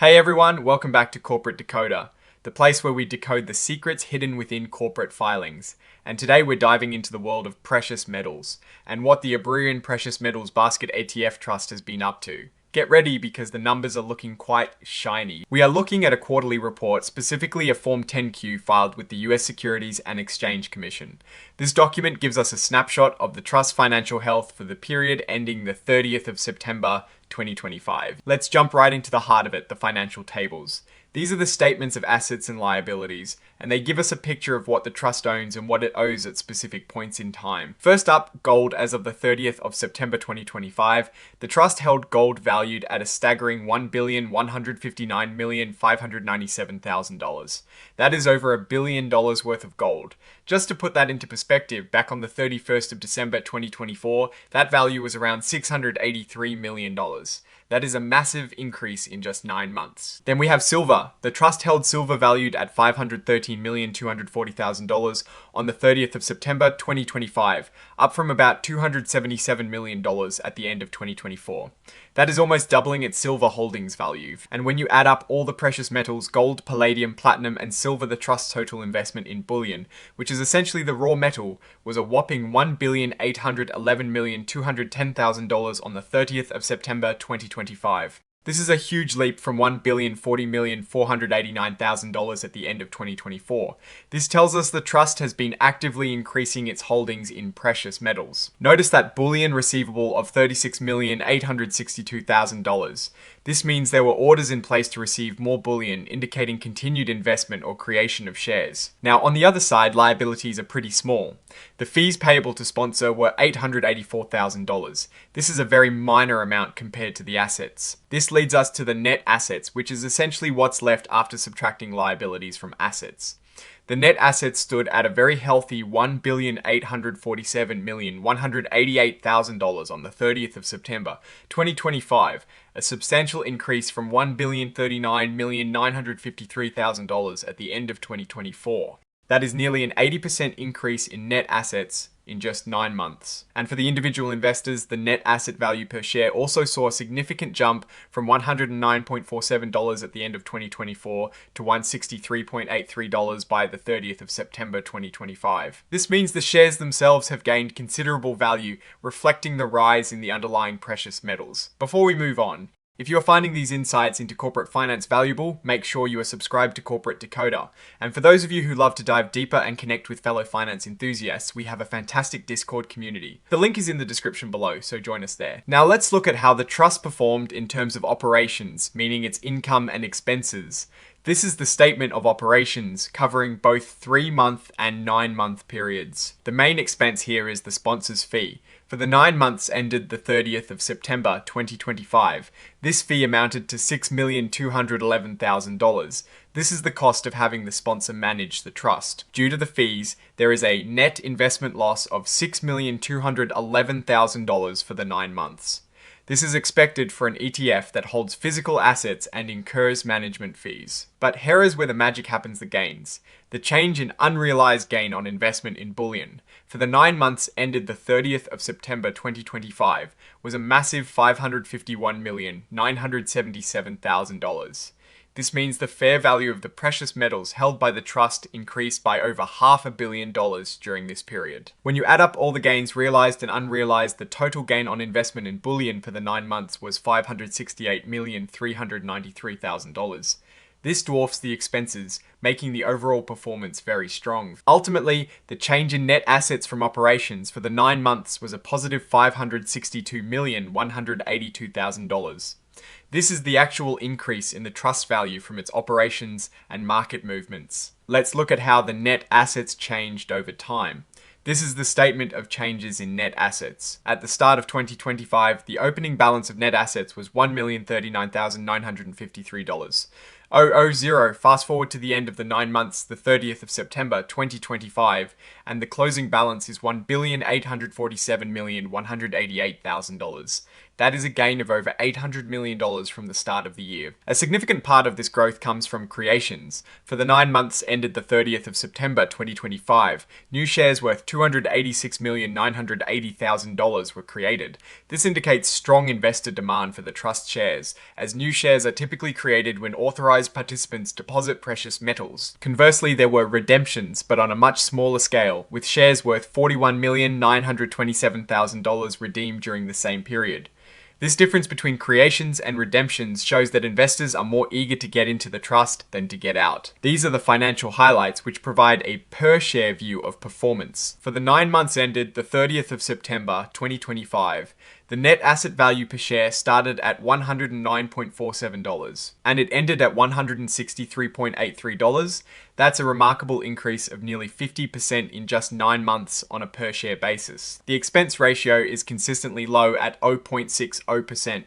Hey everyone, welcome back to Corporate Decoder, the place where we decode the secrets hidden within corporate filings. And today we're diving into the world of precious metals and what the abrdn Precious Metals Basket ETF Trust has been up to. Get ready because the numbers are looking quite shiny. We are looking at a quarterly report, specifically a Form 10-Q filed with the US Securities and Exchange Commission. This document gives us a snapshot of the trust's financial health for the period ending the 30th of September 2025. Let's jump right into the heart of it, the financial tables. These are the statements of assets and liabilities, and they give us a picture of what the trust owns and what it owes at specific points in time. First up, gold as of the 30th of September 2025. The trust held gold valued at a staggering $1,159,597,000. That is over $1 billion worth of gold. Just to put that into perspective, back on the 31st of December 2024, that value was around $683 million. That is a massive increase in just 9 months. Then we have silver. The trust held silver valued at $513,240,000 on the 30th of September 2025, up from about $277 million at the end of 2024. That is almost doubling its silver holdings value. And when you add up all the precious metals, gold, palladium, platinum, and silver, the trust's total investment in bullion, which is essentially the raw metal, was a whopping $1,811,210,000 on the 30th of September 2025. This is a huge leap from $1,040,489,000 at the end of 2024. This tells us the trust has been actively increasing its holdings in precious metals. Notice that bullion receivable of $36,862,000. This means there were orders in place to receive more bullion, indicating continued investment or creation of shares. Now, on the other side, liabilities are pretty small. The fees payable to sponsor were $884,000. This is a very minor amount compared to the assets. This leads us to the net assets, which is essentially what's left after subtracting liabilities from assets. The net assets stood at a very healthy $1,847,188,000 on the 30th of September 2025, a substantial increase from $1,039,953,000 at the end of 2024. That is nearly an 80% increase in net assets in just 9 months. And for the individual investors, the net asset value per share also saw a significant jump from $109.47 at the end of 2024 to $163.83 by the 30th of September 2025. This means the shares themselves have gained considerable value, reflecting the rise in the underlying precious metals. Before we move on, if you are finding these insights into corporate finance valuable, make sure you are subscribed to Corporate Decoder. And for those of you who love to dive deeper and connect with fellow finance enthusiasts, we have a fantastic Discord community. The link is in the description below, so join us there. Now let's look at how the trust performed in terms of operations, meaning its income and expenses. This is the statement of operations, covering both 3-month and 9-month periods. The main expense here is the sponsor's fee. For the 9 months ended the 30th of September 2025, this fee amounted to $6,211,000. This is the cost of having the sponsor manage the trust. Due to the fees, there is a net investment loss of $6,211,000 for the 9 months. This is expected for an ETF that holds physical assets and incurs management fees. But here is where the magic happens, the gains. The change in unrealized gain on investment in bullion for the 9 months ended the 30th of September 2025 was a massive $551,977,000. This means the fair value of the precious metals held by the trust increased by over $500 million during this period. When you add up all the gains realized and unrealized, the total gain on investment in bullion for the 9 months was $568,393,000. This dwarfs the expenses, making the overall performance very strong. Ultimately, the change in net assets from operations for the 9 months was a positive $562,182,000. This is the actual increase in the trust value from its operations and market movements. Let's look at how the net assets changed over time. This is the statement of changes in net assets. At the start of 2025, the opening balance of net assets was $1,039,953. fast forward to the end of the 9 months, the 30th of September 2025, and the closing balance is $1,847,188,000. That is a gain of over $800 million from the start of the year. A significant part of this growth comes from creations. For the 9 months ended the 30th of September 2025, new shares worth $286,980,000 were created. This indicates strong investor demand for the trust shares, as new shares are typically created when authorized participants deposit precious metals. Conversely, there were redemptions, but on a much smaller scale, with shares worth $41,927,000 redeemed during the same period. This difference between creations and redemptions shows that investors are more eager to get into the trust than to get out. These are the financial highlights which provide a per-share view of performance. For the 9 months ended the 30th of September 2025, the net asset value per share started at $109.47 and it ended at $163.83. That's a remarkable increase of nearly 50% in just 9 months on a per share basis. The expense ratio is consistently low at 0.60%.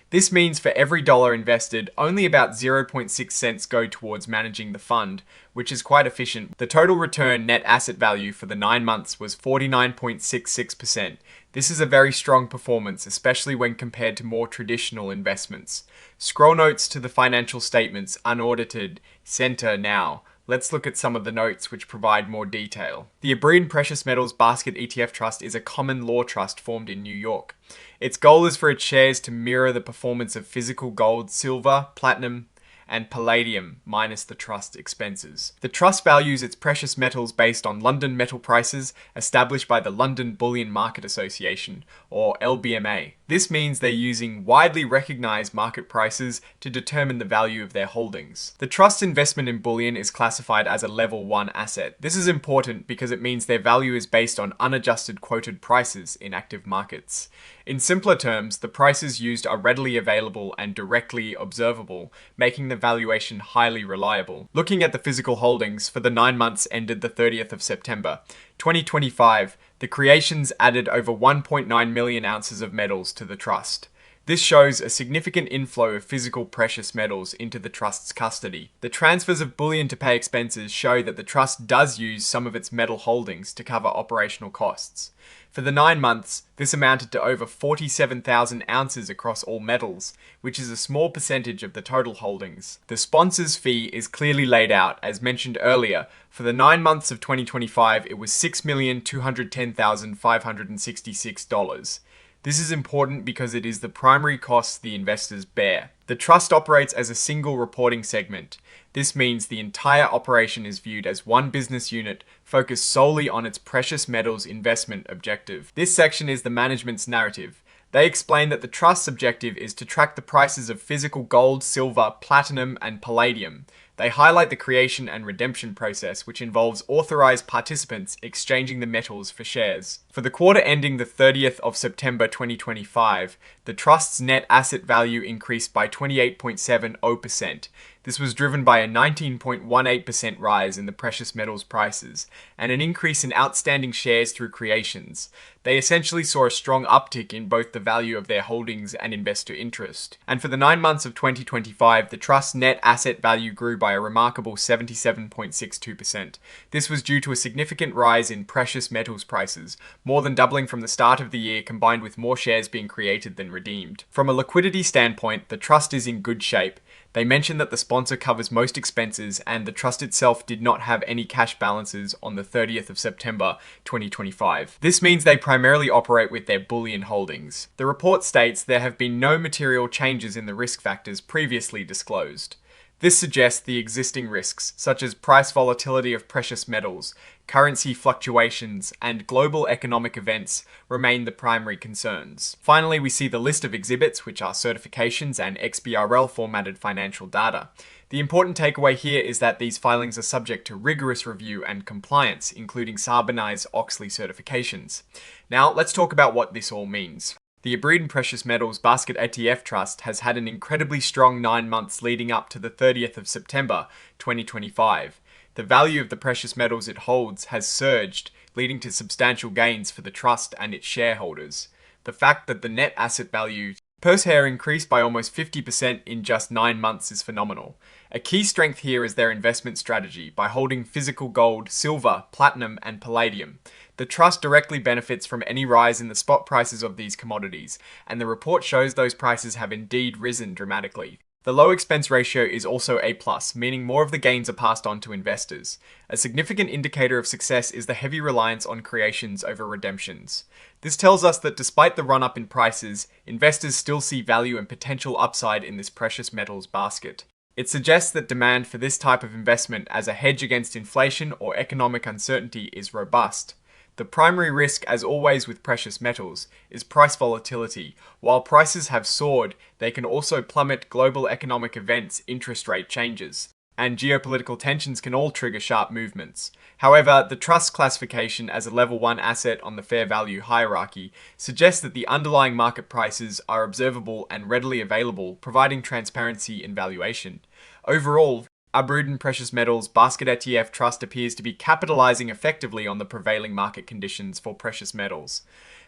This means for every dollar invested, only about 0.6 cents go towards managing the fund, which is quite efficient. The total return net asset value for the 9 months was 49.66%. This is a very strong performance, especially when compared to more traditional investments. Scroll notes to the financial statements, unaudited, center now. Let's look at some of the notes which provide more detail. The abrdn Precious Metals Basket ETF Trust is a common law trust formed in New York. Its goal is for its shares to mirror the performance of physical gold, silver, platinum, and palladium minus the trust expenses. The trust values its precious metals based on London metal prices established by the London Bullion Market Association, or LBMA. This means they're using widely recognized market prices to determine the value of their holdings. The trust's investment in bullion is classified as a level 1 asset. This is important because it means their value is based on unadjusted quoted prices in active markets. In simpler terms, the prices used are readily available and directly observable, making the valuation highly reliable. Looking at the physical holdings for the 9 months ended the 30th of September 2025, the creations added over 1.9 million ounces of metals to the trust. This shows a significant inflow of physical precious metals into the trust's custody. The transfers of bullion to pay expenses show that the trust does use some of its metal holdings to cover operational costs. For the 9 months, this amounted to over 47,000 ounces across all metals, which is a small percentage of the total holdings. The sponsor's fee is clearly laid out, as mentioned earlier. For the 9 months of 2025, it was $6,210,566. This is important because it is the primary cost the investors bear. The trust operates as a single reporting segment. This means the entire operation is viewed as one business unit focused solely on its precious metals investment objective. This section is the management's narrative. They explain that the trust's objective is to track the prices of physical gold, silver, platinum, and palladium. They highlight the creation and redemption process, which involves authorized participants exchanging the metals for shares. For the quarter ending the 30th of September 2025, the trust's net asset value increased by 28.70%. This was driven by a 19.18% rise in the precious metals prices and an increase in outstanding shares through creations. They essentially saw a strong uptick in both the value of their holdings and investor interest. And for the 9 months of 2025, the trust's net asset value grew by a remarkable 77.62%. This was due to a significant rise in precious metals prices, more than doubling from the start of the year, combined with more shares being created than redeemed. From a liquidity standpoint, the trust is in good shape. They mention that the sponsor covers most expenses and the trust itself did not have any cash balances on the 30th of September 2025. This means they primarily operate with their bullion holdings. The report states there have been no material changes in the risk factors previously disclosed. This suggests the existing risks, such as price volatility of precious metals, currency fluctuations, and global economic events, remain the primary concerns. Finally, we see the list of exhibits, which are certifications and XBRL formatted financial data. The important takeaway here is that these filings are subject to rigorous review and compliance, including Sarbanes-Oxley certifications. Now, let's talk about what this all means. The abrdn Precious Metals Basket ETF Trust has had an incredibly strong 9 months leading up to the 30th of September 2025. The value of the precious metals it holds has surged, leading to substantial gains for the trust and its shareholders. The fact that the net asset value Per share increase by almost 50% in just 9 months is phenomenal. A key strength here is their investment strategy by holding physical gold, silver, platinum, and palladium. The trust directly benefits from any rise in the spot prices of these commodities, and the report shows those prices have indeed risen dramatically. The low expense ratio is also A+, meaning more of the gains are passed on to investors. A significant indicator of success is the heavy reliance on creations over redemptions. This tells us that despite the run-up in prices, investors still see value and potential upside in this precious metals basket. It suggests that demand for this type of investment as a hedge against inflation or economic uncertainty is robust. The primary risk, as always with precious metals, is price volatility. While prices have soared, they can also plummet. Global economic events, interest rate changes, and geopolitical tensions can all trigger sharp movements. However, the trust classification as a level 1 asset on the fair value hierarchy suggests that the underlying market prices are observable and readily available, providing transparency in valuation. Overall, abrdn Precious Metals Basket ETF Trust appears to be capitalizing effectively on the prevailing market conditions for precious metals.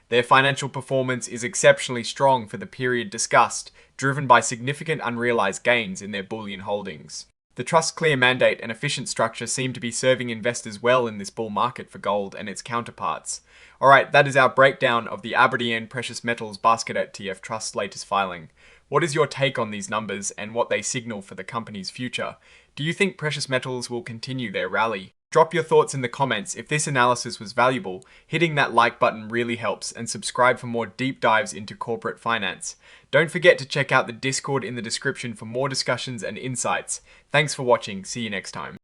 Their financial performance is exceptionally strong for the period discussed, driven by significant unrealized gains in their bullion holdings. The Trust's clear mandate and efficient structure seem to be serving investors well in this bull market for gold and its counterparts. Alright, that is our breakdown of the abrdn Precious Metals Basket ETF Trust's latest filing. What is your take on these numbers and what they signal for the company's future? Do you think precious metals will continue their rally? Drop your thoughts in the comments. If this analysis was valuable, hitting that like button really helps, and subscribe for more deep dives into corporate finance. Don't forget to check out the Discord in the description for more discussions and insights. Thanks for watching. See you next time.